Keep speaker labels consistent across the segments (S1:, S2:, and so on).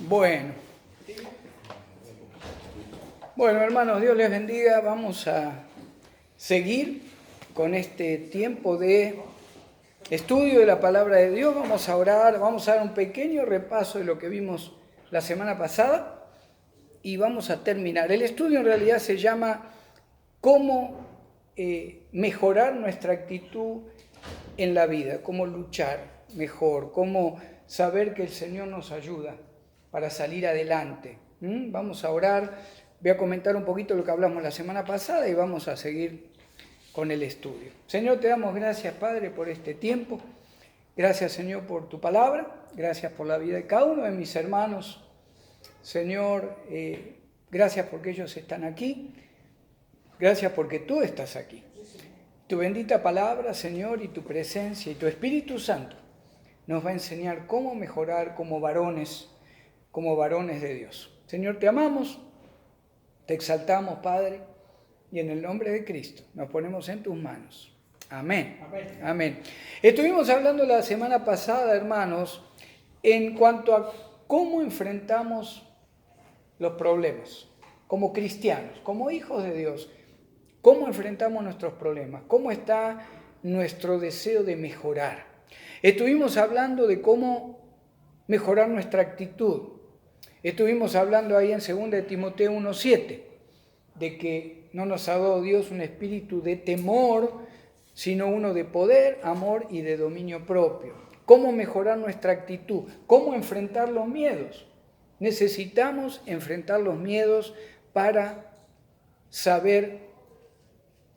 S1: Bueno, hermanos, Dios les bendiga. Vamos a seguir con este tiempo de estudio de la palabra de Dios. Vamos a orar, vamos a dar un pequeño repaso de lo que vimos la semana pasada y vamos a terminar. El estudio en realidad se llama cómo mejorar nuestra actitud en la vida, cómo luchar mejor, cómo saber que el Señor nos ayuda para salir adelante. Vamos a orar, voy a comentar un poquito lo que hablamos la semana pasada y vamos a seguir con el estudio. Señor, te damos gracias, Padre, por este tiempo. Gracias, Señor, por tu palabra. Gracias por la vida de cada uno de mis hermanos. Señor, gracias porque ellos están aquí. Gracias porque tú estás aquí. Tu bendita palabra, Señor, y tu presencia y tu Espíritu Santo nos va a enseñar cómo mejorar como varones de Dios. Señor, te amamos, te exaltamos, Padre, y en el nombre de Cristo nos ponemos en tus manos. Amén. Amén. Amén. Estuvimos hablando la semana pasada, hermanos, en cuanto a cómo enfrentamos los problemas, como cristianos, como hijos de Dios. ¿Cómo enfrentamos nuestros problemas? ¿Cómo está nuestro deseo de mejorar? Estuvimos hablando de cómo mejorar nuestra actitud. Estuvimos hablando ahí en 2 de Timoteo 1:7, de que no nos ha dado Dios un espíritu de temor, sino uno de poder, amor y de dominio propio. ¿Cómo mejorar nuestra actitud? ¿Cómo enfrentar los miedos? Necesitamos enfrentar los miedos para saber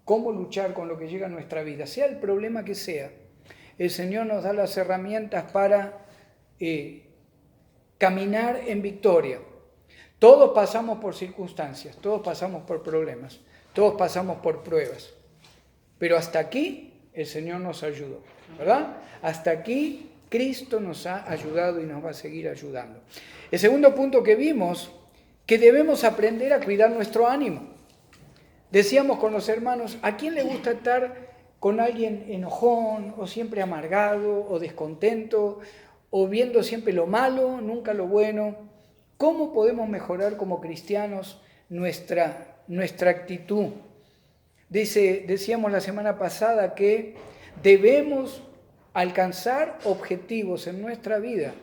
S1: cómo luchar con lo que llega a nuestra vida, sea el problema que sea. El Señor nos da las herramientas para caminar en victoria. Todos pasamos por circunstancias, todos pasamos por problemas, todos pasamos por pruebas. Pero hasta aquí el Señor nos ayudó, ¿verdad? Hasta aquí Cristo nos ha ayudado y nos va a seguir ayudando. El segundo punto que vimos, que debemos aprender a cuidar nuestro ánimo. Decíamos con los hermanos, ¿a quién le gusta estar con alguien enojón o siempre amargado o descontento o viendo siempre lo malo, nunca lo bueno? ¿Cómo podemos mejorar como cristianos nuestra actitud? Decíamos la semana pasada que debemos alcanzar objetivos en nuestra vida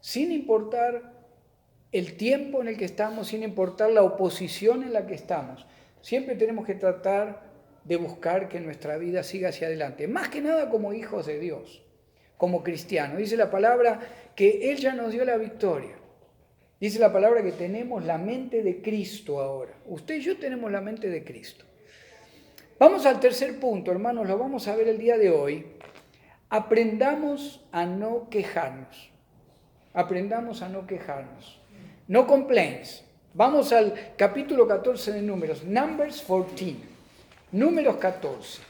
S1: sin importar el tiempo en el que estamos, sin importar la oposición en la que estamos. Siempre tenemos que tratar de buscar que nuestra vida siga hacia adelante, más que nada como hijos de Dios, como cristianos. Dice la palabra que Él ya nos dio la victoria. Dice la palabra que tenemos la mente de Cristo ahora. Usted y yo tenemos la mente de Cristo. Vamos al tercer punto, hermanos, lo vamos a ver el día de hoy. Aprendamos a no quejarnos. Aprendamos a no quejarnos. No complaints. Vamos al capítulo 14 de Números, Numbers 14, Números 14.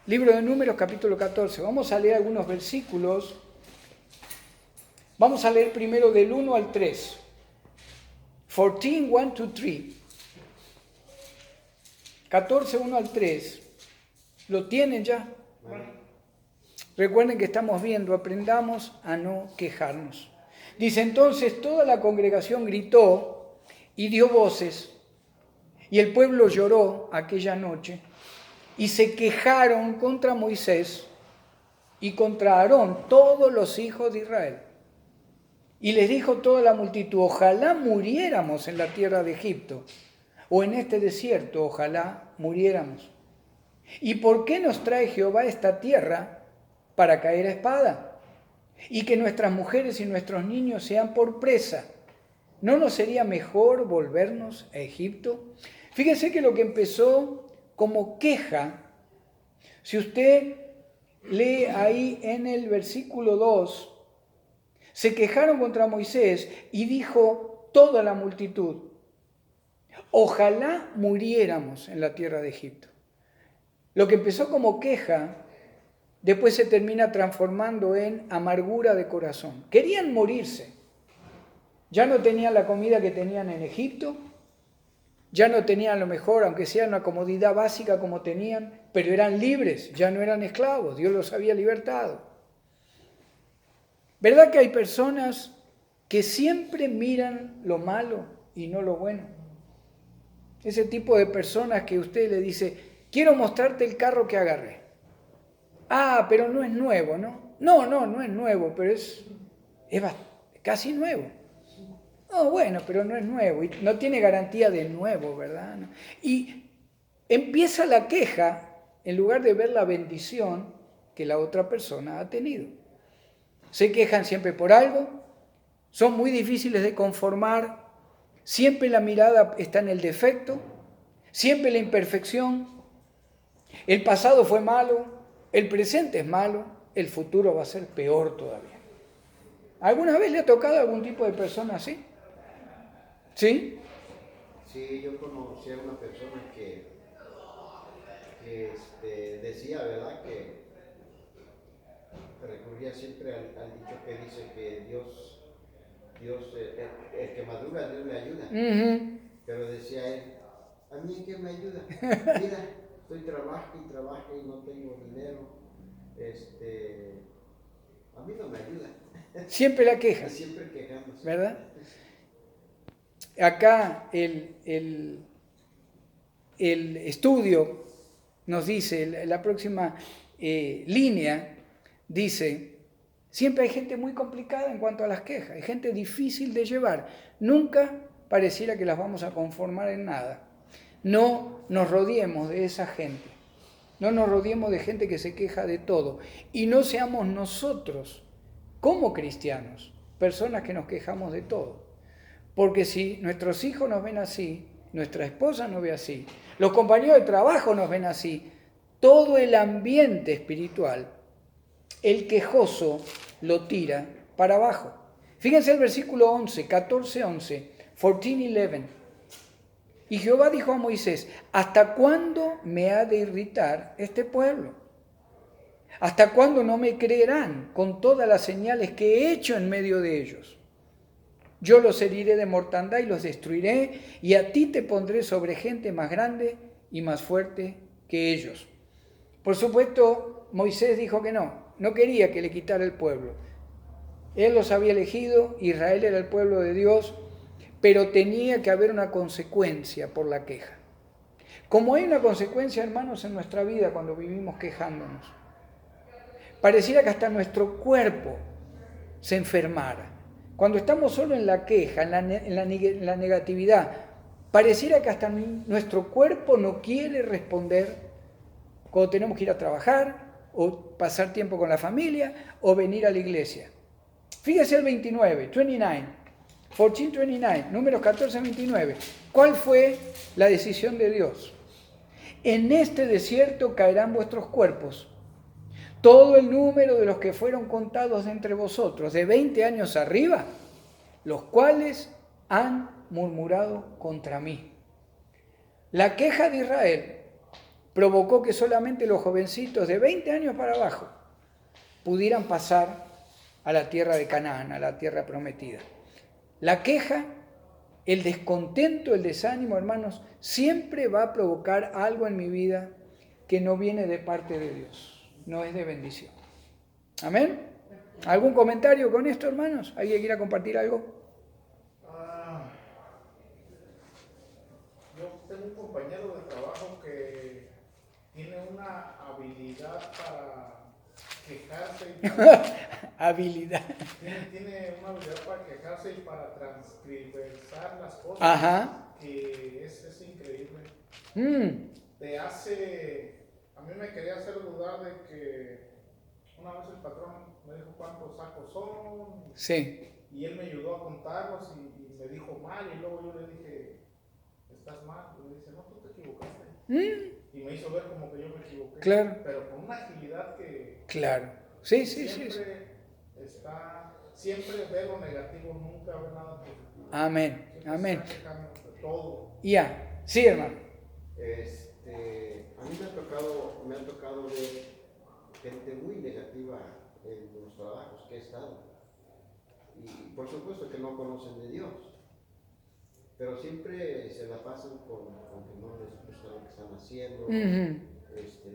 S1: Libro de Números, capítulo 14. Vamos a leer algunos versículos. Vamos a leer primero del 1 al 3. 14, 1 to 3. 14, 1 al 3. ¿Lo tienen ya? Recuerden que estamos viendo, aprendamos a no quejarnos. Dice, entonces toda la congregación gritó y dio voces, y el pueblo lloró aquella noche, y se quejaron contra Moisés y contra Aarón, todos los hijos de Israel. Y les dijo toda la multitud, ojalá muriéramos en la tierra de Egipto, o en este desierto, ojalá muriéramos. ¿Y por qué nos trae Jehová esta tierra para caer a espada? Y que nuestras mujeres y nuestros niños sean por presa. ¿No nos sería mejor volvernos a Egipto? Fíjese que lo que empezó como queja, si usted lee ahí en el versículo 2, se quejaron contra Moisés y dijo toda la multitud, ojalá muriéramos en la tierra de Egipto. Lo que empezó como queja, después se termina transformando en amargura de corazón. Querían morirse. Ya no tenían la comida que tenían en Egipto. ya no tenían lo mejor, aunque sea una comodidad básica como tenían, pero eran libres, ya no eran esclavos, Dios los había libertado. ¿Verdad que hay personas que siempre miran lo malo y no lo bueno? Ese tipo de personas que usted le dice, quiero mostrarte el carro que agarré. Ah, pero no es nuevo, ¿no? No es nuevo, pero es casi nuevo. No, bueno, pero no es nuevo y no tiene garantía de nuevo, ¿verdad? Y empieza la queja en lugar de ver la bendición que la otra persona ha tenido. Se quejan siempre por algo, son muy difíciles de conformar, siempre la mirada está en el defecto, siempre la imperfección. El pasado fue malo, el presente es malo, el futuro va a ser peor todavía. ¿Alguna vez le ha tocado a algún tipo de persona así? ¿Sí?
S2: Sí, yo conocí a una persona que decía, ¿verdad? Que recurría siempre al dicho que dice que el que madura, Dios le ayuda.
S1: Uh-huh.
S2: Pero decía él, ¿a mí en qué me ayuda? Mira, estoy trabajo y no tengo dinero. A mí no me ayuda.
S1: Siempre la queja.
S2: Siempre quejándose.
S1: ¿Verdad? Acá el estudio nos dice, la próxima línea dice, siempre hay gente muy complicada en cuanto a las quejas, hay gente difícil de llevar, nunca pareciera que las vamos a conformar en nada. No nos rodeemos de esa gente, no nos rodeemos de gente que se queja de todo y no seamos nosotros, como cristianos, personas que nos quejamos de todo. Porque si nuestros hijos nos ven así, nuestra esposa nos ve así, los compañeros de trabajo nos ven así, todo el ambiente espiritual, el quejoso lo tira para abajo. Fíjense el versículo 11, 14:11, 14:11. Y Jehová dijo a Moisés, ¿hasta cuándo me ha de irritar este pueblo? ¿Hasta cuándo no me creerán con todas las señales que he hecho en medio de ellos? Yo los heriré de mortandad y los destruiré, y a ti te pondré sobre gente más grande y más fuerte que ellos. Por supuesto, Moisés dijo que no quería que le quitara el pueblo. Él los había elegido, Israel era el pueblo de Dios, pero tenía que haber una consecuencia por la queja. Como hay una consecuencia, hermanos, en nuestra vida cuando vivimos quejándonos. Pareciera que hasta nuestro cuerpo se enfermara. Cuando estamos solo en la queja, en la negatividad, pareciera que hasta nuestro cuerpo no quiere responder cuando tenemos que ir a trabajar, o pasar tiempo con la familia, o venir a la iglesia. Fíjese el 29, 14:29, números 14-29. ¿Cuál fue la decisión de Dios? En este desierto caerán vuestros cuerpos, todo el número de los que fueron contados de entre vosotros, de 20 años arriba, los cuales han murmurado contra mí. La queja de Israel provocó que solamente los jovencitos de 20 años para abajo pudieran pasar a la tierra de Canaán, a la tierra prometida. La queja, el descontento, el desánimo, hermanos, siempre va a provocar algo en mi vida que no viene de parte de Dios. No es de bendición. ¿Amén? ¿Algún comentario con esto, hermanos? ¿Alguien quiera compartir algo?
S3: Yo tengo un compañero de trabajo que tiene una habilidad para quejarse.
S1: Habilidad.
S3: Tiene una habilidad para quejarse y para transcribersar las cosas.
S1: Ajá.
S3: Que es increíble. A mí me quería hacer dudar de que una vez el patrón me dijo cuántos sacos son.
S1: Sí.
S3: Y él me ayudó a contarlos y me dijo mal, y luego yo le dije, estás mal. Y me dice, no, tú te equivocaste. Y me hizo ver como que yo me equivoqué.
S1: Claro.
S3: Pero con una agilidad que...
S1: Claro. Sí.
S3: Siempre ve lo negativo, nunca ve nada positivo.
S1: Amén.
S3: Siempre
S1: Amén.
S3: está quejando de todo.
S1: Ya. Sí, hermano.
S2: A mí me ha tocado ver gente muy negativa en los trabajos que he estado. Y por supuesto que no conocen de Dios. pero siempre se la pasan con que no les gusta lo que están haciendo,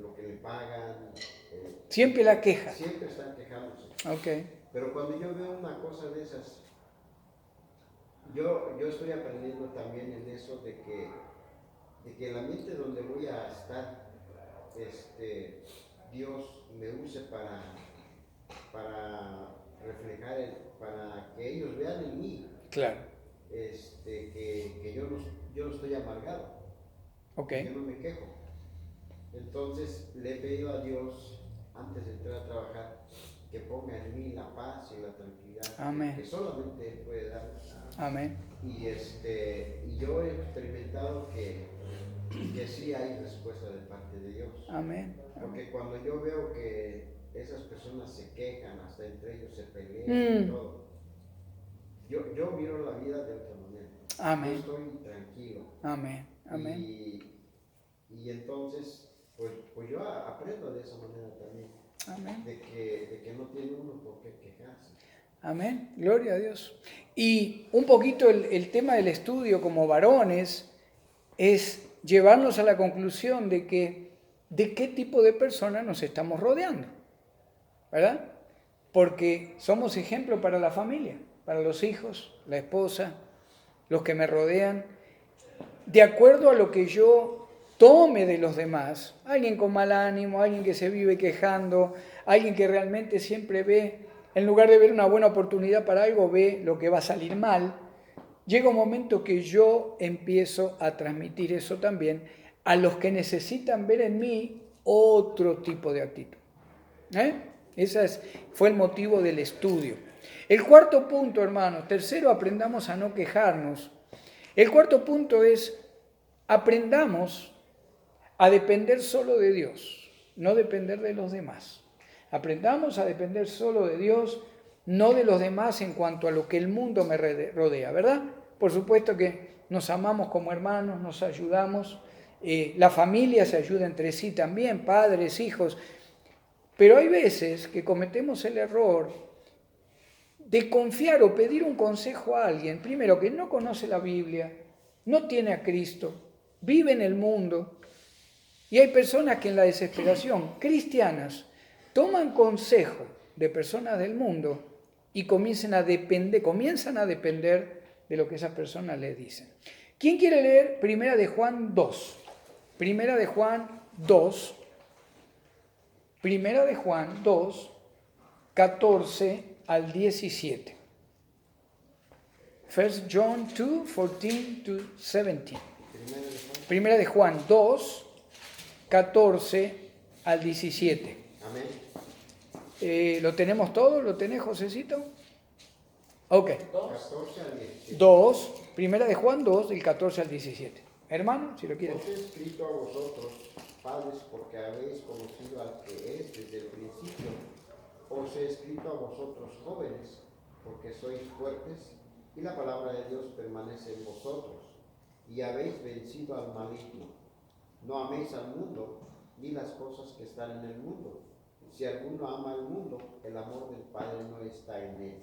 S2: lo que le pagan.
S1: Siempre la queja.
S2: Siempre están quejándose.
S1: Ok.
S2: Pero cuando yo veo una cosa de esas, yo estoy aprendiendo también en eso de que el ambiente donde voy a estar, Dios me use para reflejar, para que ellos vean en mí,
S1: Claro.
S2: que yo no estoy amargado,
S1: Ok.
S2: yo no me quejo. Entonces le he pedido a Dios, antes de entrar a trabajar, que ponga en mí la paz y la tranquilidad.
S1: Amén.
S2: Que solamente Él puede dar.
S1: Amén.
S2: Y yo he experimentado que sí hay respuesta de parte de Dios.
S1: Amén.
S2: Porque cuando yo veo que esas personas se quejan, hasta entre ellos se pelean y todo, yo miro la vida de otra manera.
S1: Amén.
S2: Yo estoy tranquilo.
S1: Amén. Amén.
S2: Y entonces, pues yo aprendo de esa manera también.
S1: Amén.
S2: De que no tiene uno por qué quejarse.
S1: Amén. Gloria a Dios. Y un poquito el tema del estudio como varones es llevarnos a la conclusión de qué tipo de personas nos estamos rodeando, ¿verdad? Porque somos ejemplo para la familia, para los hijos, la esposa, los que me rodean, de acuerdo a lo que yo tome de los demás. Alguien con mal ánimo, alguien que se vive quejando, alguien que realmente siempre ve, en lugar de ver una buena oportunidad para algo, ve lo que va a salir mal. Llega un momento que yo empiezo a transmitir eso también a los que necesitan ver en mí otro tipo de actitud. Ese fue el motivo del estudio. El cuarto punto, hermanos, tercero, aprendamos a no quejarnos. El cuarto punto es, aprendamos a depender solo de Dios, no depender de los demás. Aprendamos a depender solo de Dios, no de los demás en cuanto a lo que el mundo me rodea, ¿verdad? Por supuesto que nos amamos como hermanos, nos ayudamos, la familia se ayuda entre sí también, padres, hijos, pero hay veces que cometemos el error de confiar o pedir un consejo a alguien, primero que no conoce la Biblia, no tiene a Cristo, vive en el mundo, y hay personas que en la desesperación, cristianas, toman consejo de personas del mundo y comienzan a depender de lo que esas personas les dicen. ¿Quién quiere leer Primera de Juan 2? Primera de Juan 2, 14 al 17. 1 John 2, 14 to 17. Primera de Juan 2, 14 al 17.
S2: Amén.
S1: ¿Lo tenemos todo? ¿Lo tenés, Josecito? Ok.
S2: 14 al 17.
S1: 2, Primera de Juan 2, del 14 al 17. Hermano, si lo quieres.
S2: Os he escrito a vosotros, padres, porque habéis conocido al que es desde el principio. Os he escrito a vosotros, jóvenes, porque sois fuertes, y la palabra de Dios permanece en vosotros, y habéis vencido al maligno. No améis al mundo, ni las cosas que están en el mundo. Si alguno ama al mundo, el amor del Padre no está en él.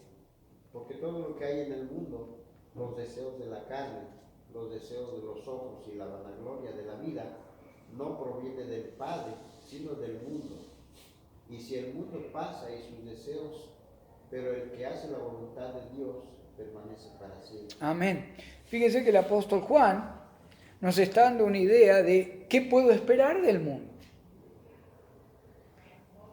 S2: Porque todo lo que hay en el mundo, los deseos de la carne, los deseos de los ojos y la vanagloria de la vida, no proviene del Padre, sino del mundo. Y si el mundo pasa y sus deseos, pero el que hace la voluntad de Dios permanece para siempre.
S1: Amén. Fíjense que el apóstol Juan nos está dando una idea de qué puedo esperar del mundo.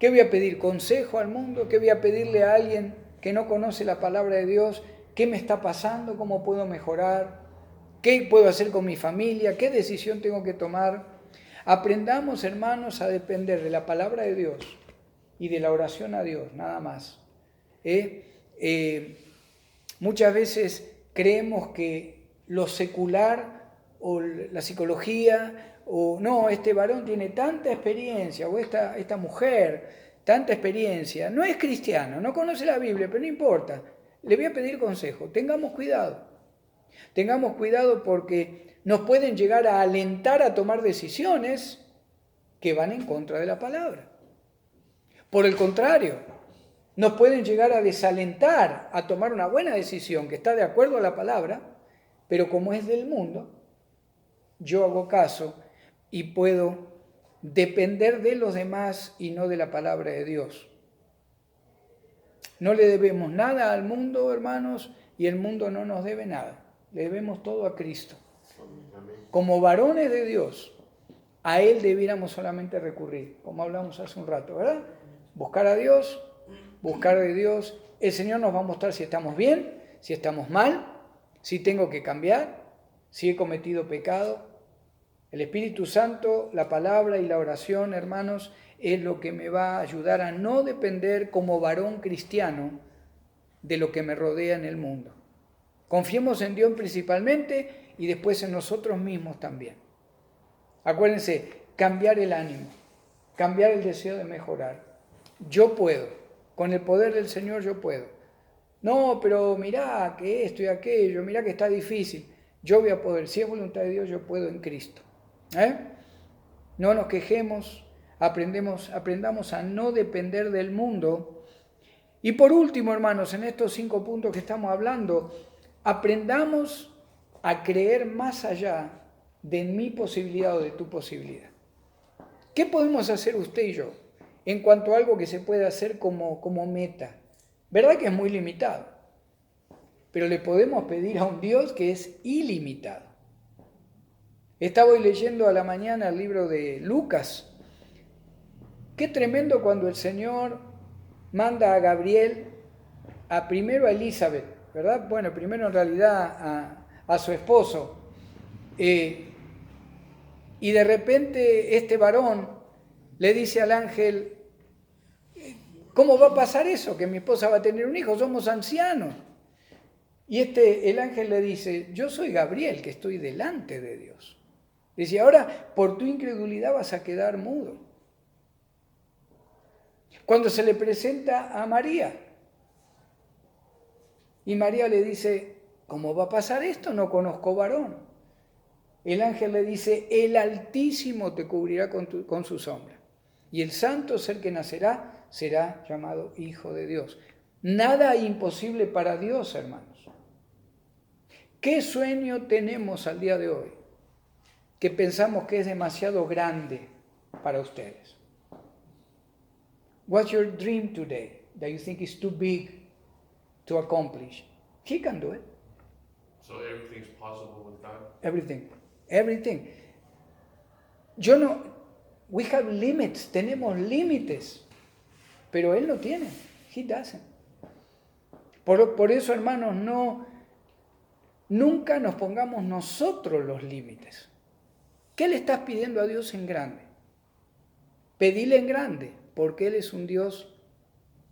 S1: ¿Qué voy a pedir? ¿Consejo al mundo? ¿Qué voy a pedirle a alguien que no conoce la palabra de Dios? ¿Qué me está pasando? ¿Cómo puedo mejorar? ¿Qué puedo hacer con mi familia? ¿Qué decisión tengo que tomar? Aprendamos, hermanos, a depender de la palabra de Dios y de la oración a Dios, nada más. Muchas veces creemos que lo secular o la psicología, o no, este varón tiene tanta experiencia, o esta mujer, tanta experiencia, no es cristiano, no conoce la Biblia, pero no importa, le voy a pedir consejo. Tengamos cuidado porque nos pueden llegar a alentar a tomar decisiones que van en contra de la palabra. Por el contrario, nos pueden llegar a desalentar a tomar una buena decisión que está de acuerdo a la palabra, pero como es del mundo, yo hago caso y puedo depender de los demás y no de la palabra de Dios. No le debemos nada al mundo, hermanos, y el mundo no nos debe nada. Le debemos todo a Cristo. Como varones de Dios, a Él debiéramos solamente recurrir, como hablamos hace un rato, ¿verdad? Buscar a Dios, buscar de Dios. El Señor nos va a mostrar si estamos bien, si estamos mal, si tengo que cambiar, si he cometido pecado. El Espíritu Santo, la palabra y la oración, hermanos, es lo que me va a ayudar a no depender como varón cristiano de lo que me rodea en el mundo. Confiemos en Dios principalmente y después en nosotros mismos también. Acuérdense, cambiar el ánimo, cambiar el deseo de mejorar. Yo puedo, con el poder del Señor yo puedo. No, pero mirá que esto y aquello, mirá que está difícil. Yo voy a poder, si es voluntad de Dios, yo puedo en Cristo. No nos quejemos, aprendamos a no depender del mundo. Y por último, hermanos, en estos 5 puntos que estamos hablando, aprendamos a creer más allá de mi posibilidad o de tu posibilidad. ¿Qué podemos hacer usted y yo en cuanto a algo que se puede hacer como meta? ¿Verdad que es muy limitado? Pero le podemos pedir a un Dios que es ilimitado. Estaba hoy leyendo a la mañana el libro de Lucas. Qué tremendo cuando el Señor manda a Gabriel primero a Elizabeth, ¿verdad? Bueno, primero en realidad a su esposo. Y de repente este varón le dice al ángel, ¿cómo va a pasar eso? Que mi esposa va a tener un hijo, somos ancianos. Y el ángel le dice, yo soy Gabriel, que estoy delante de Dios. Dice, ahora por tu incredulidad vas a quedar mudo. Cuando se le presenta a María, y María le dice, ¿cómo va a pasar esto? No conozco varón. El ángel le dice, el Altísimo te cubrirá con su sombra, y el santo ser que nacerá será llamado Hijo de Dios. Nada imposible para Dios, hermanos. ¿Qué sueño tenemos al día de hoy que pensamos que es demasiado grande para ustedes? What's your dream today that you think is too big to accomplish? He can do it.
S4: So everything's possible with God?
S1: Everything. We have limits, tenemos límites, pero Él no tiene. He doesn't. Por eso, hermanos, nunca nos pongamos nosotros los límites. ¿Qué le estás pidiendo a Dios en grande? Pedile en grande, porque Él es un Dios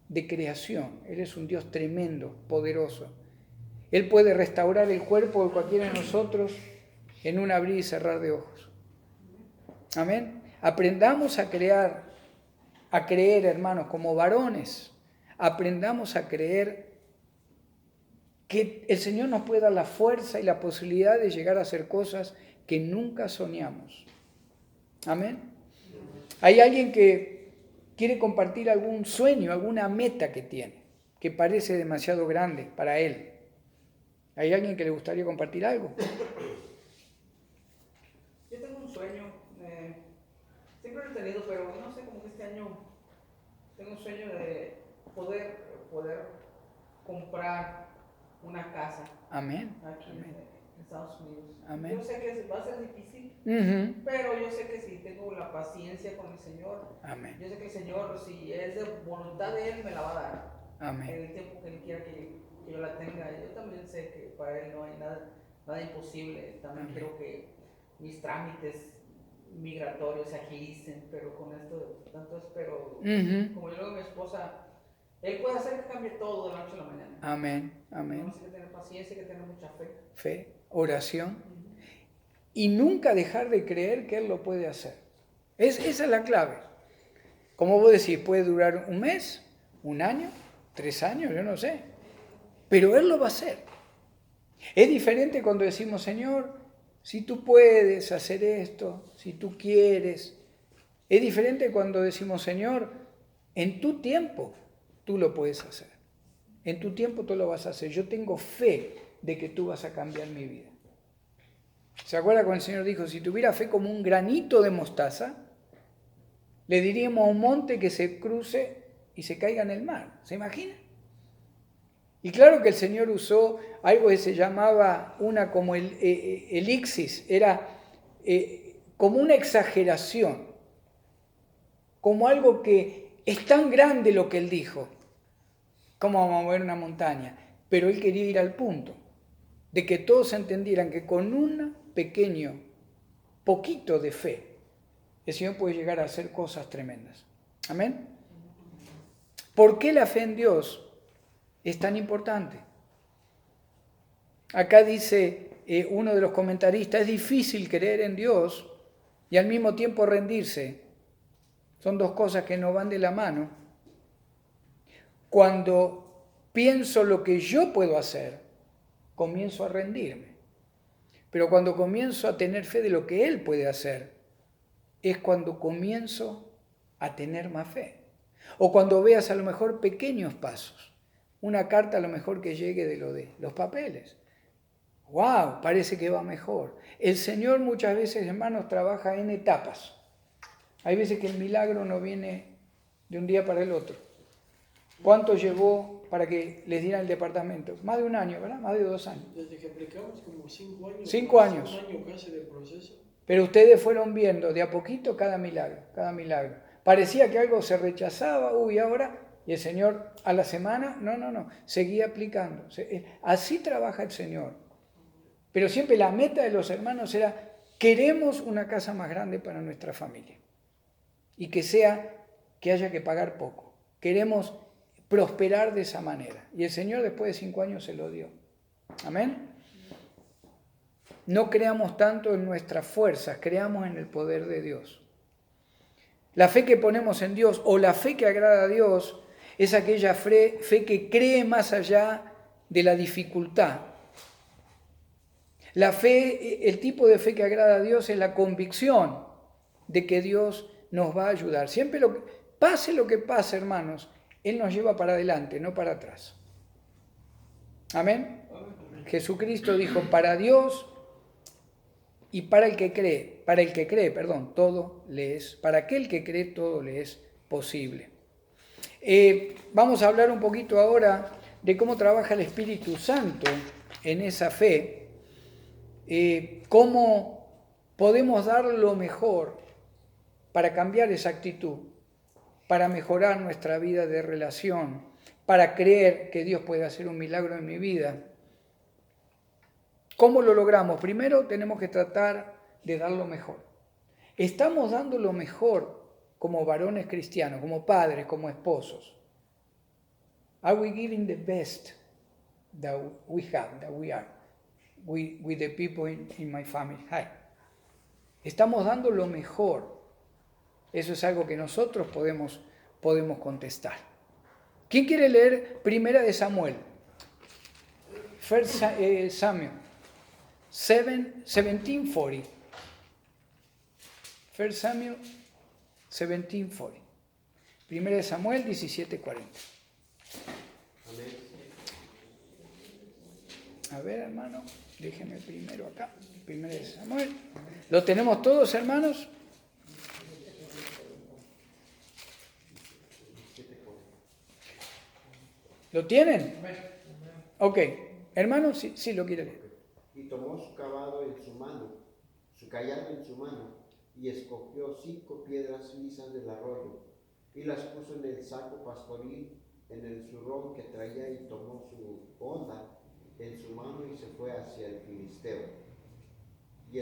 S1: de creación, Él es un Dios tremendo, poderoso. Él puede restaurar el cuerpo de cualquiera de nosotros en un abrir y cerrar de ojos. Amén. Aprendamos a creer, hermanos, como varones. Aprendamos a creer que el Señor nos puede dar la fuerza y la posibilidad de llegar a hacer cosas que nunca soñamos. Amén. Hay alguien que quiere compartir algún sueño, alguna meta que tiene, que parece demasiado grande para él. ¿Hay alguien que le gustaría compartir algo?
S5: Yo tengo un sueño, siempre lo he tenido, pero no sé, como que este año tengo un sueño de poder comprar una casa.
S1: Amén.
S5: Aquí
S1: Amén.
S5: en Estados Unidos.
S1: Amén.
S5: Yo sé que va a ser difícil, pero yo sé que si tengo la paciencia con el Señor,
S1: Amén.
S5: yo sé que el Señor, si es de voluntad de Él, me la va a dar.
S1: Amén.
S5: En el tiempo que Él quiera que yo la tenga. Yo también sé que para Él no hay nada imposible. También
S1: Amén.
S5: quiero que mis trámites migratorios se agilicen, pero con esto tanto espero. Como yo le digo a mi esposa, Él puede hacer que cambie todo de la noche a la mañana.
S1: Amén. Amén.
S5: Tenemos que tener paciencia y que tener mucha fe.
S1: Fe, oración. Y nunca dejar de creer que Él lo puede hacer. Esa es la clave. Como vos decís, puede durar un mes, un año, 3 años, yo no sé. Pero Él lo va a hacer. Es diferente cuando decimos, Señor, si tú puedes hacer esto, si tú quieres. Es diferente cuando decimos, Señor, en tu tiempo tú lo puedes hacer. En tu tiempo tú lo vas a hacer. Yo tengo fe de que tú vas a cambiar mi vida. ¿Se acuerda cuando el Señor dijo, si tuviera fe como un granito de mostaza, le diríamos a un monte que se cruce y se caiga en el mar? ¿Se imagina? Y claro que el Señor usó algo que se llamaba como el elixis, era como una exageración, como algo que es tan grande lo que Él dijo. ¿Cómo vamos a mover una montaña? Pero Él quería ir al punto de que todos entendieran que con un pequeño, poquito de fe, el Señor puede llegar a hacer cosas tremendas. Amén. ¿Por qué la fe en Dios es tan importante? Acá dice uno de los comentaristas, es difícil creer en Dios y al mismo tiempo rendirse. Son dos cosas que no van de la mano. Cuando pienso lo que yo puedo hacer, comienzo a rendirme. Pero cuando comienzo a tener fe de lo que Él puede hacer, es cuando comienzo a tener más fe. O cuando veas a lo mejor pequeños pasos. Una carta a lo mejor que llegue de los papeles. ¡Wow! Parece que va mejor. El Señor muchas veces, hermanos, trabaja en etapas. Hay veces que el milagro no viene de un día para el otro. ¿Cuánto llevó para que les dieran el departamento? Más de un año, ¿verdad? Más de 2 años.
S6: Desde que aplicamos, como 5 años.
S1: 5 años.
S6: 1 año casi de proceso.
S1: Pero ustedes fueron viendo de a poquito cada milagro, cada milagro. Parecía que algo se rechazaba, ahora, y el Señor a la semana, no, seguía aplicando. Así trabaja el Señor. Pero siempre la meta de los hermanos era, queremos una casa más grande para nuestra familia. Y que haya que pagar poco. Queremos prosperar de esa manera. Y el Señor después de 5 años se lo dio. Amén. No creamos tanto en nuestras fuerzas, creamos en el poder de Dios. La fe que ponemos en Dios o la fe que agrada a Dios es aquella fe que cree más allá de la dificultad. La fe, el tipo de fe que agrada a Dios es la convicción de que Dios nos va a ayudar. Siempre pase lo que pase, hermanos, Él nos lleva para adelante, no para atrás. Amén. Jesucristo dijo, para Dios y para el que cree, todo le es, para aquel que cree, todo le es posible. Vamos a hablar un poquito ahora de cómo trabaja el Espíritu Santo en esa fe, cómo podemos dar lo mejor para cambiar esa actitud, para mejorar nuestra vida de relación, para creer que Dios puede hacer un milagro en mi vida. ¿Cómo lo logramos? Primero tenemos que tratar de dar lo mejor. Estamos dando lo mejor como varones cristianos, como padres, como esposos. Are we giving the best that we have, that we are, with the people in my family? Hi. Estamos dando lo mejor. Eso es algo que nosotros podemos contestar. ¿Quién quiere leer Primera de Samuel? First Samuel 17:40. First Samuel 17:40. Primera de Samuel 17:40. A ver, hermano, déjenme primero acá. Primera de Samuel. ¿Lo tenemos todos, hermanos? ¿Lo tienen? Ok. Hermano, sí lo quiere leer.
S2: Y tomó su callado en su mano, y escogió 5 piedras lisas del arroyo, y las puso en el saco pastoril, en el zurrón que traía, y tomó su honda en su mano y se fue hacia el filisteo. Y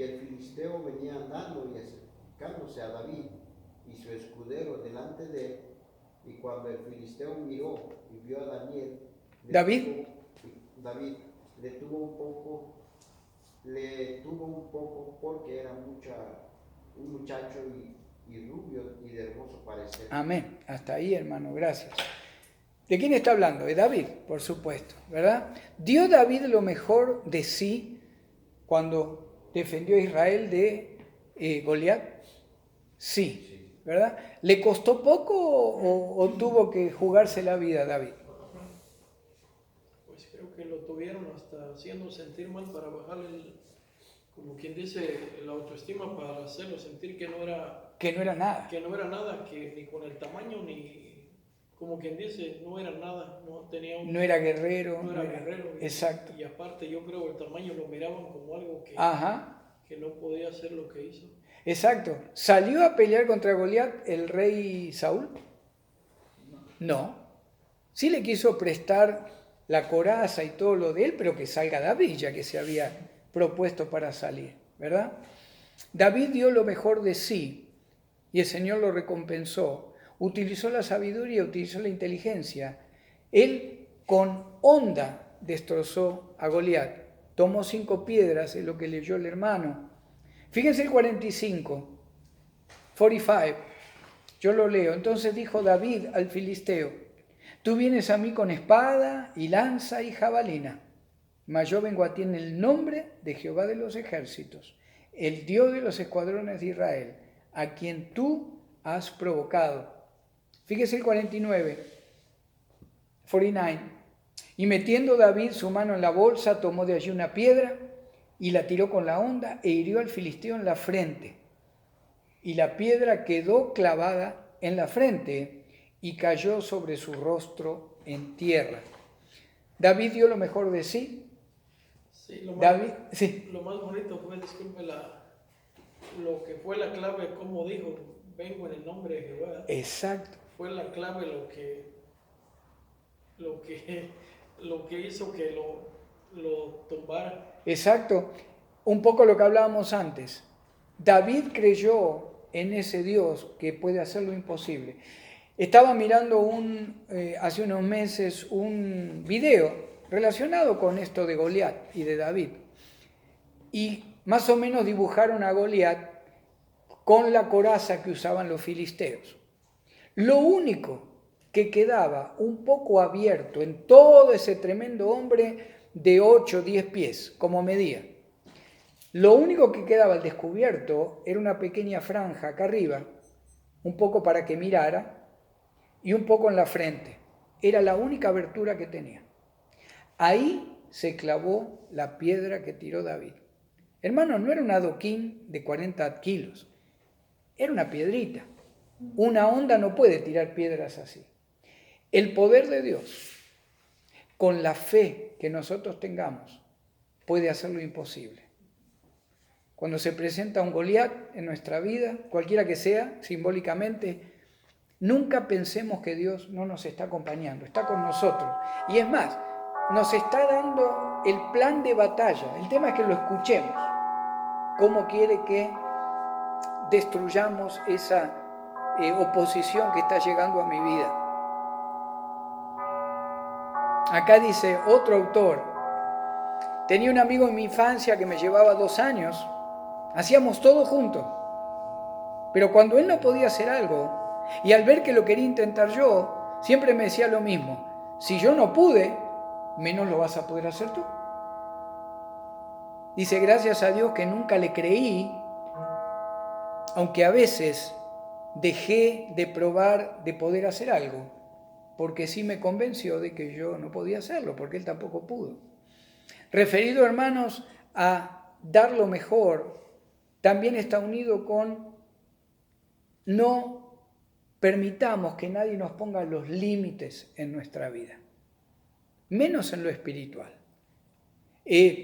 S2: el filisteo venía andando y acercándose a David y su escudero delante de él, y cuando el filisteo miró y vio a David le tuvo un poco porque era un muchacho y rubio y de hermoso parecer.
S1: Amén. Hasta ahí, hermano, gracias. ¿De quién está hablando? De David, por supuesto, ¿verdad? ¿Dio David lo mejor de sí cuando defendió a Israel de Goliat? Sí, ¿verdad? ¿Le costó poco o tuvo que jugarse la vida David?
S6: Pues creo que lo tuvieron hasta haciendo sentir mal para bajarle, como quien dice, la autoestima, para hacerlo sentir que no era
S1: nada.
S6: que no era nada, que ni con el tamaño, ni, como quien dice, no era nada,
S1: No era guerrero.
S6: no era guerrero.
S1: Exacto.
S6: Y aparte yo creo el tamaño lo miraban como algo que no podía hacer lo que hizo.
S1: Exacto. ¿Salió a pelear contra Goliat el rey Saúl? No. Sí le quiso prestar la coraza y todo lo de él, pero que salga David, ya que se había propuesto para salir, ¿verdad? David dio lo mejor de sí y el Señor lo recompensó. Utilizó la sabiduría, utilizó la inteligencia. Él con honda destrozó a Goliat. Tomó 5 piedras, es lo que leyó el hermano. Fíjense el 45. Yo lo leo. Entonces dijo David al filisteo: tú vienes a mí con espada y lanza y jabalina, mas yo vengo a ti en el nombre de Jehová de los ejércitos, el Dios de los escuadrones de Israel, a quien tú has provocado. Fíjese el 49. Y metiendo David su mano en la bolsa, tomó de allí una piedra y la tiró con la honda e hirió al filisteo en la frente. Y la piedra quedó clavada en la frente y cayó sobre su rostro en tierra. David dio lo mejor de sí.
S6: Sí, lo más bonito fue, disculpe, lo que fue la clave, como dijo, vengo en el nombre de Jehová.
S1: Exacto.
S6: Fue la clave lo que hizo que lo tumbara.
S1: Exacto. Un poco lo que hablábamos antes. David creyó en ese Dios que puede hacer lo imposible. Estaba mirando hace unos meses un video relacionado con esto de Goliat y de David. Y más o menos dibujaron a Goliat con la coraza que usaban los filisteos. Lo único que quedaba un poco abierto en todo ese tremendo hombre de 8 o 10 pies, como medía. Lo único que quedaba al descubierto era una pequeña franja acá arriba, un poco para que mirara, y un poco en la frente. Era la única abertura que tenía. Ahí se clavó la piedra que tiró David. Hermano, no era un adoquín de 40 kilos, era una piedrita. Una honda no puede tirar piedras así. El poder de Dios, con la fe que nosotros tengamos, puede hacer lo imposible. Cuando se presenta un Goliat en nuestra vida, cualquiera que sea, simbólicamente, nunca pensemos que Dios no nos está acompañando, está con nosotros. Y es más, nos está dando el plan de batalla. El tema es que lo escuchemos. ¿Cómo quiere que destruyamos esa oposición que está llegando a mi vida? Acá dice otro autor: tenía un amigo en mi infancia que me llevaba 2 años, hacíamos todo juntos, pero cuando él no podía hacer algo, y al ver que lo quería intentar yo, siempre me decía lo mismo: si yo no pude, menos lo vas a poder hacer tú. Dice, gracias a Dios que nunca le creí, aunque a veces dejé de probar de poder hacer algo, porque sí me convenció de que yo no podía hacerlo, porque él tampoco pudo. Referido, hermanos, a dar lo mejor, también está unido con no permitamos que nadie nos ponga los límites en nuestra vida, menos en lo espiritual.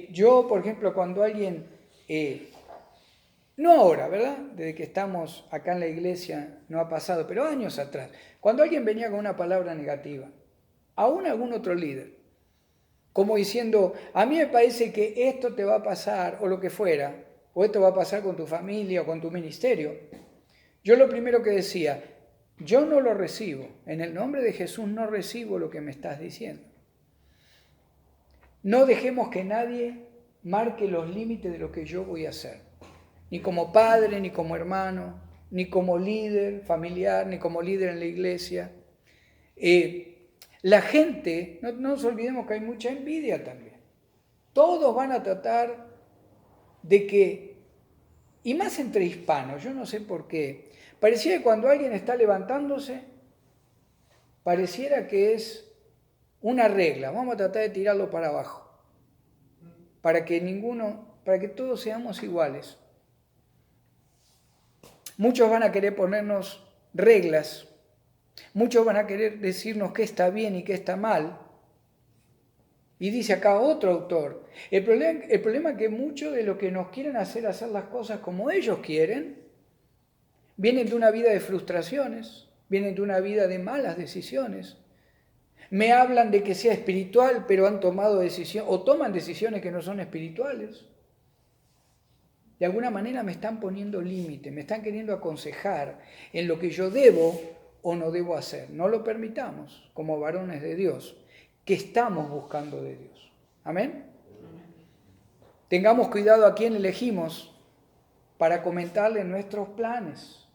S1: Yo, por ejemplo, cuando alguien, no ahora, ¿verdad? Desde que estamos acá en la iglesia no ha pasado, pero años atrás, cuando alguien venía con una palabra negativa, aún algún otro líder, como diciendo, a mí me parece que esto te va a pasar, o lo que fuera, o esto va a pasar con tu familia o con tu ministerio, yo lo primero que decía, yo no lo recibo, en el nombre de Jesús no recibo lo que me estás diciendo. No dejemos que nadie marque los límites de lo que yo voy a hacer, ni como padre, ni como hermano, ni como líder familiar, ni como líder en la iglesia. La gente, no nos olvidemos que hay mucha envidia también. Todos van a tratar de que, y más entre hispanos, yo no sé por qué, pareciera que cuando alguien está levantándose, pareciera que es una regla, vamos a tratar de tirarlo para abajo. para que todos seamos iguales. Muchos van a querer ponernos reglas, muchos van a querer decirnos qué está bien y qué está mal. Y dice acá otro autor, el problema es que muchos de los que nos quieren hacer las cosas como ellos quieren, vienen de una vida de frustraciones, vienen de una vida de malas decisiones. Me hablan de que sea espiritual, pero han tomado decisiones, o toman decisiones que no son espirituales. De alguna manera me están poniendo límite, me están queriendo aconsejar en lo que yo debo o no debo hacer. No lo permitamos como varones de Dios, que estamos buscando de Dios. ¿Amén? Tengamos cuidado a quién elegimos para comentarle nuestros planes.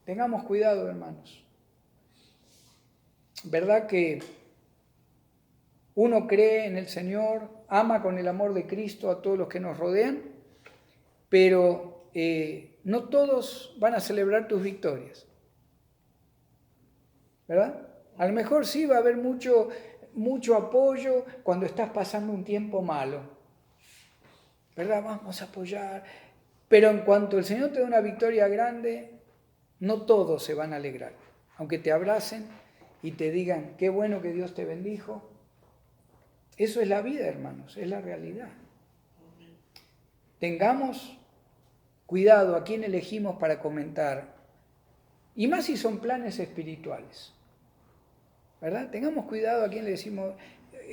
S1: Tengamos cuidado, hermanos. ¿Verdad que uno cree en el Señor, ama con el amor de Cristo a todos los que nos rodean, pero no todos van a celebrar tus victorias? ¿Verdad? A lo mejor sí va a haber mucho apoyo cuando estás pasando un tiempo malo. ¿Verdad? Vamos a apoyar. Pero en cuanto el Señor te da una victoria grande, no todos se van a alegrar. Aunque te abracen y te digan, qué bueno que Dios te bendijo. Eso es la vida, hermanos, es la realidad. Tengamos cuidado a quién elegimos para comentar. Y más si son planes espirituales. ¿Verdad? Tengamos cuidado a quién le decimos,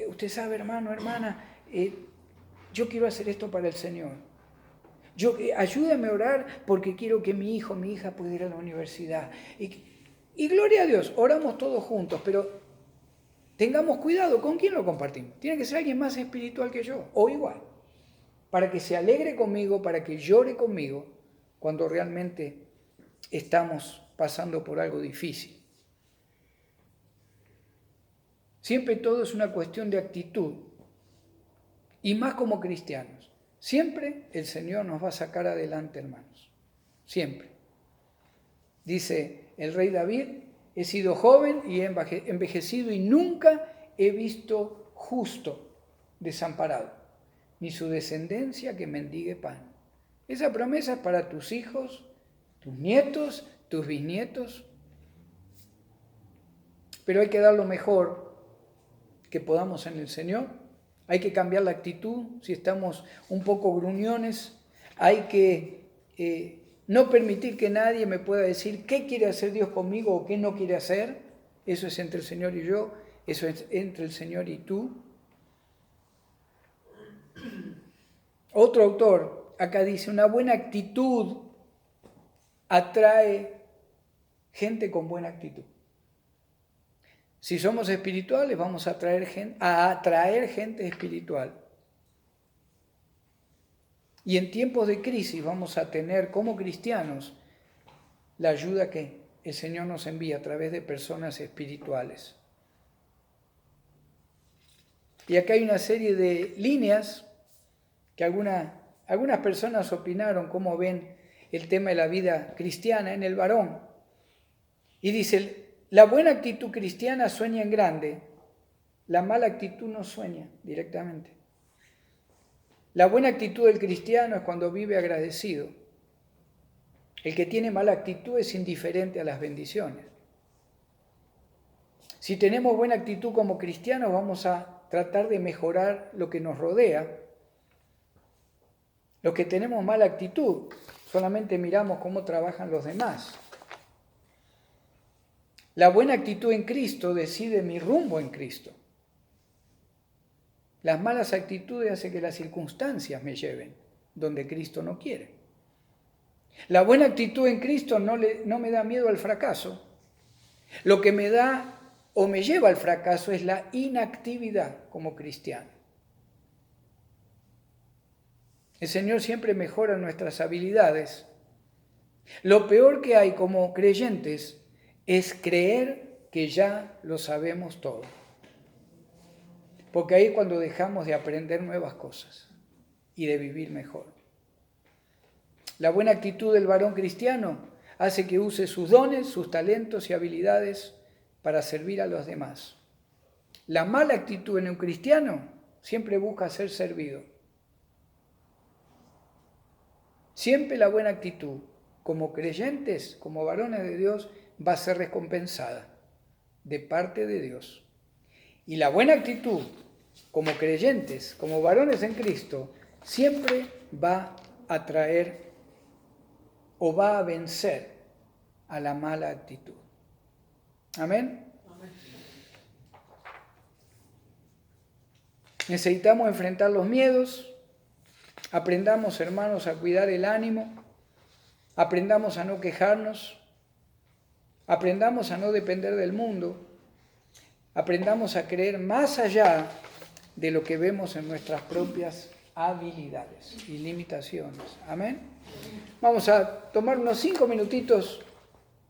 S1: usted sabe, hermano, hermana, yo quiero hacer esto para el Señor. Ayúdame a orar porque quiero que mi hijo, mi hija pueda ir a la universidad. Y gloria a Dios, oramos todos juntos, pero tengamos cuidado con quién lo compartimos. Tiene que ser alguien más espiritual que yo, o igual, para que se alegre conmigo, para que llore conmigo cuando realmente estamos pasando por algo difícil. Siempre todo es una cuestión de actitud, y más como cristianos. Siempre el Señor nos va a sacar adelante, hermanos. Siempre. Dice el rey David, he sido joven y he envejecido y nunca he visto justo desamparado, ni su descendencia que mendigue pan. Esa promesa es para tus hijos, tus nietos, tus bisnietos. Pero hay que dar lo mejor que podamos en el Señor. Hay que cambiar la actitud. Si estamos un poco gruñones, hay que no permitir que nadie me pueda decir qué quiere hacer Dios conmigo o qué no quiere hacer. Eso es entre el Señor y yo, eso es entre el Señor y tú. Otro autor acá dice, una buena actitud atrae gente con buena actitud. Si somos espirituales, vamos a atraer gente espiritual. Y en tiempos de crisis vamos a tener como cristianos la ayuda que el Señor nos envía a través de personas espirituales. Y acá hay una serie de líneas que algunas personas opinaron cómo ven el tema de la vida cristiana en el varón. Y dice, la buena actitud cristiana sueña en grande, la mala actitud no sueña directamente. La buena actitud del cristiano es cuando vive agradecido. El que tiene mala actitud es indiferente a las bendiciones. Si tenemos buena actitud como cristianos, vamos a tratar de mejorar lo que nos rodea. Los que tenemos mala actitud, solamente miramos cómo trabajan los demás. La buena actitud en Cristo decide mi rumbo en Cristo. Las malas actitudes hacen que las circunstancias me lleven donde Cristo no quiere. La buena actitud en Cristo no me da miedo al fracaso. Lo que me da o me lleva al fracaso es la inactividad como cristiano. El Señor siempre mejora nuestras habilidades. Lo peor que hay como creyentes es creer que ya lo sabemos todo. Porque ahí es cuando dejamos de aprender nuevas cosas y de vivir mejor. La buena actitud del varón cristiano hace que use sus dones, sus talentos y habilidades para servir a los demás. La mala actitud en un cristiano siempre busca ser servido. Siempre la buena actitud, como creyentes, como varones de Dios, va a ser recompensada de parte de Dios. Y la buena actitud, como creyentes, como varones en Cristo, siempre va a traer o va a vencer a la mala actitud. Amén. Necesitamos enfrentar los miedos. Aprendamos, hermanos, a cuidar el ánimo. Aprendamos a no quejarnos. Aprendamos a no depender del mundo. Aprendamos a creer más allá de lo que vemos en nuestras propias habilidades y limitaciones. Amén. Vamos a tomar unos 5 minutitos.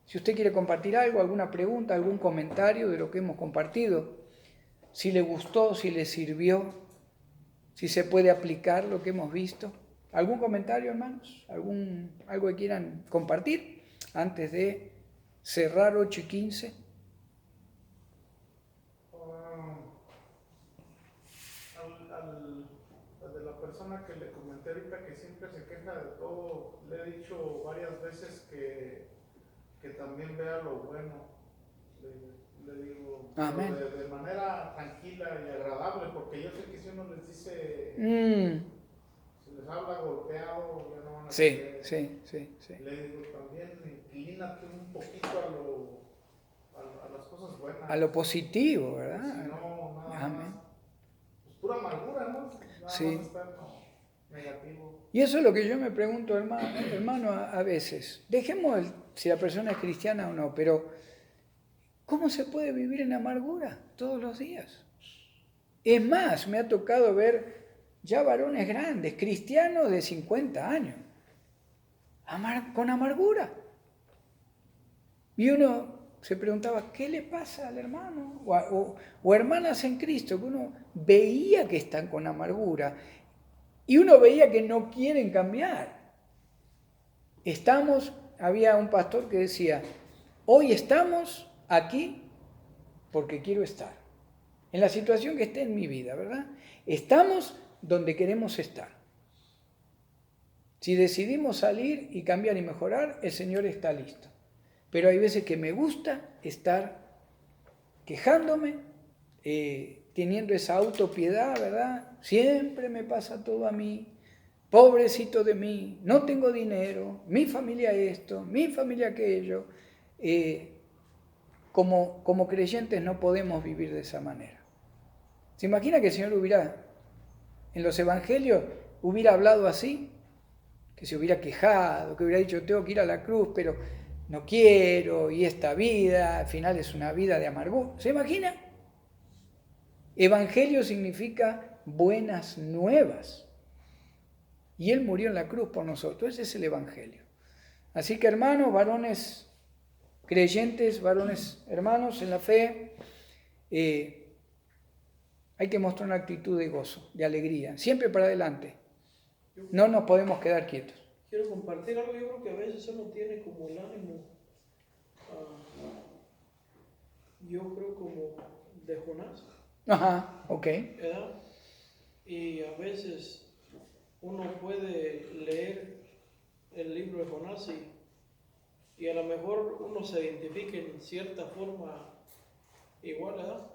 S1: Si usted quiere compartir algo, alguna pregunta, algún comentario de lo que hemos compartido, si le gustó, si le sirvió, si se puede aplicar lo que hemos visto. ¿Algún comentario, hermanos? ¿Algo que quieran compartir antes de cerrar 8:15?
S3: De la persona que le comenté ahorita que siempre se queja de todo, le he dicho varias veces que también vea lo bueno. Le digo,
S1: Amén.
S3: de manera tranquila y agradable, porque yo sé que si uno les dice, si les habla golpeado, ya no van a querer.
S1: Sí.
S3: Le digo también, inclínate un poquito a las cosas buenas.
S1: A lo positivo, ¿verdad?
S3: Si no, nada
S1: Amén.
S3: más. Pues pura amargura, ¿no? Nada
S1: Sí.
S3: más estar negativo.
S1: Y eso es lo que yo me pregunto, hermano, a veces. Dejemos si la persona es cristiana o no, pero ¿cómo se puede vivir en amargura todos los días? Es más, me ha tocado ver ya varones grandes, cristianos de 50 años, con amargura. Y uno se preguntaba, ¿qué le pasa al hermano? O hermanas en Cristo, que uno veía que están con amargura. Y uno veía que no quieren cambiar. Había un pastor que decía, hoy estamos aquí porque quiero estar. En la situación que esté en mi vida, ¿verdad? Estamos donde queremos estar. Si decidimos salir y cambiar y mejorar, el Señor está listo. Pero hay veces que me gusta estar quejándome, teniendo esa autopiedad, ¿verdad? Siempre me pasa todo a mí, pobrecito de mí, no tengo dinero, mi familia esto, mi familia aquello. Como creyentes no podemos vivir de esa manera. ¿Se imagina que el Señor en los evangelios hubiera hablado así? Que se hubiera quejado, que hubiera dicho, tengo que ir a la cruz, pero no quiero, y esta vida, al final es una vida de amargura. ¿Se imagina? Evangelio significa buenas nuevas. Y Él murió en la cruz por nosotros. Ese es el Evangelio. Así que, hermanos, varones creyentes, varones hermanos en la fe, hay que mostrar una actitud de gozo, de alegría, siempre para adelante. No nos podemos quedar quietos.
S6: Quiero compartir algo. Yo creo que a veces uno tiene como el ánimo, yo creo como de Jonás.
S1: Ajá, ok.
S6: ¿Verdad? Y a veces uno puede leer el libro de Jonás y a lo mejor uno se identifica en cierta forma igual, ¿verdad?